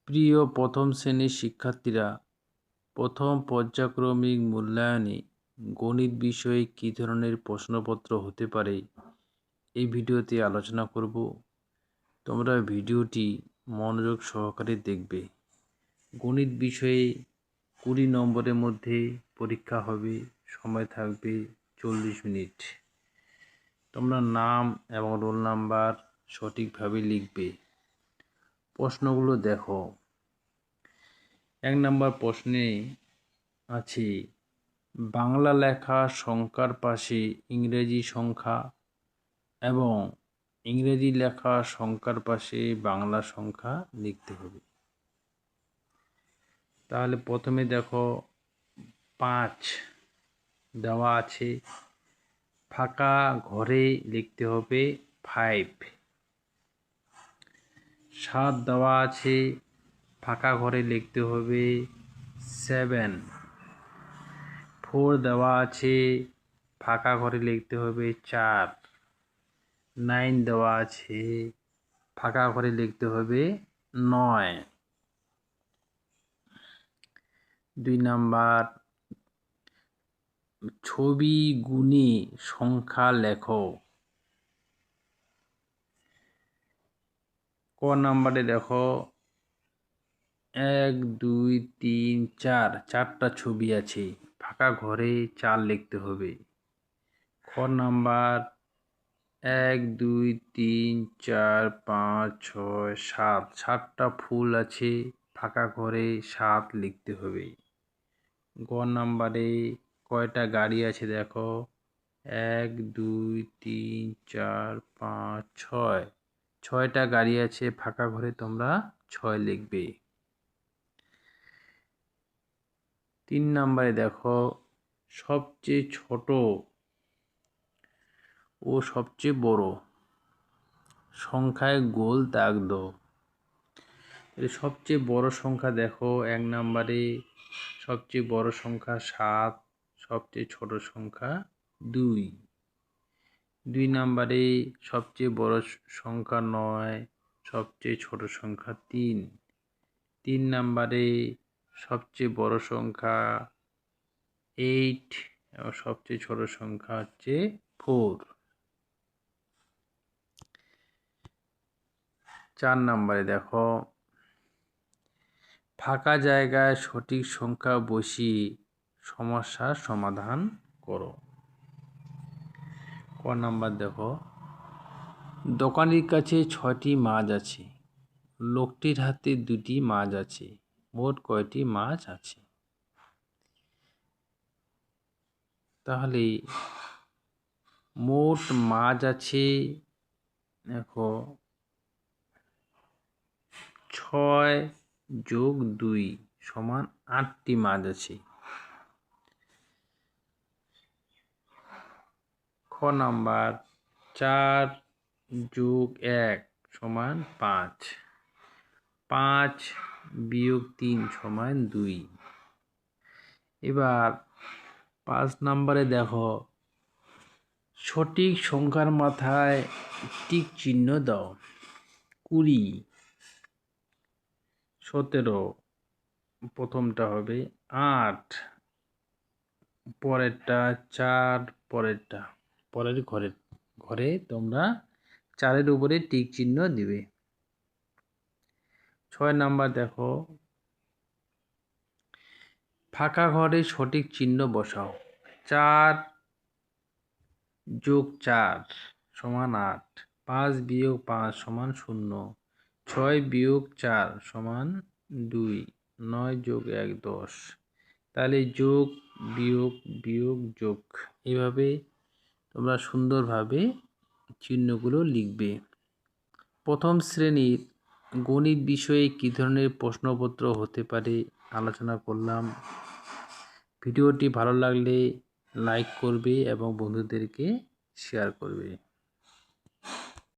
প্রিয় প্রথম শ্রেণীর শিক্ষার্থীরা, প্রথম পর্যায়ক্রমিক মূল্যায়নে গণিত বিষয়ে কী ধরনের প্রশ্নপত্র হতে পারে এই ভিডিওতে আলোচনা করব। তোমরা ভিডিওটি মনোযোগ সহকারে দেখবে। গণিত বিষয়ে 20 নম্বরের মধ্যে পরীক্ষা হবে, সময় থাকবে 40 মিনিট। তোমরা নাম এবং রোল নাম্বার সঠিকভাবে লিখবে। প্রশ্নগুলো দেখো। 1 নম্বর প্রশ্নে আছে বাংলা লেখা সংখ্যার পাশে ইংরেজি সংখ্যা এবং ইংরেজি লেখা সংখ্যার পাশে বাংলা সংখ্যা লিখতে হবে। তাহলে প্রথমে দেখো 5 দেওয়া আছে, ফাঁকা ঘরে লিখতে হবে 5। 7 দেওয়া আছে, ফাঁকা ঘরে লিখতে হবে 7। 4 দেওয়া আছে, ফাঁকা ঘরে লিখতে হবে 4। 9 দেওয়া আছে, ফাঁকা ঘরে লিখতে হবে 9। 2 নাম্বার, ছবি গুণে সংখ্যা লেখো। ক নাম্বারে দেখো 1 2 3 4, 4টা ছবি আছে, ফাঁকা ঘরে 4 লিখতে হবে। খ নাম্বার 1 2 3 4 5 6 7, 7টা ফুল আছে, ফাঁকা ঘরে 7 লিখতে হবে। গ নাম্বারে কয়টা গাড়ি আছে দেখো 1 2 3 4 5 6, 6টা গাড়ি আছে, ফাঁকা ঘরে তোমরা 6 লিখবে। 3 নাম্বারে দেখো সবচেয়ে ছোট ও সবচেয়ে বড় সংখ্যায় গোল দাগ দাও। সবচেয়ে বড় সংখ্যা দেখো 1 নাম্বারে সবচেয়ে বড় সংখ্যা 7, সবচেয়ে ছোট সংখ্যা 2। 2 নাম্বারে সবচেয়ে বড় সংখ্যা 9, সবচেয়ে ছোট সংখ্যা 3। 3 নাম্বারে সবচেয়ে বড় সংখ্যা 8 এবং সবচেয়ে ছোট সংখ্যা হচ্ছে 4। 4 নাম্বারে দেখো ফাঁকা জায়গায় সঠিক সংখ্যা বসিয়ে সমস্যার সমাধান করো। ক নাম্বার দেখো দোকানির কাছে 6টি মাছ আছে, লোকটির হাতে 2টি মাছ আছে, মোট কয়টি মাছ আছে? তাহলে মোট মাছ আছে দেখো 6 যোগ 2 সমান 8টি মাছ আছে। খ নাম্বার 4 যোগ 1 সমান 5, 5 বিয়োগ 3 সমান 2। এবার 5 নাম্বারে দেখো সঠিক সংখ্যার মাথায় টিক চিহ্ন দাও। 20, 17, প্রথমটা হবে 8, পরেরটা 4, পরের ঘরে তোমরা 4-এর উপরে টিক চিহ্ন দিবে। 6 নাম্বার দেখো ফাঁকা ঘরে সঠিক চিহ্ন বসাও। 4 যোগ 4 সমান 8, 5 বিয়োগ 5 সমান 0, 6 বিয়োগ 4 সমান 2, 9 যোগ 1 10। তাহলে যোগ বিয়োগ বিয়োগ যোগ, এভাবে তোমরা সুন্দরভাবে চিহ্নগুলো লিখবে। প্রথম শ্রেণীর গণিত বিষয়ে কী ধরনের প্রশ্নপত্র হতে পারে আলোচনা করলাম। ভিডিওটি ভালো লাগলে লাইক করবে এবং বন্ধুদেরকে শেয়ার করবে।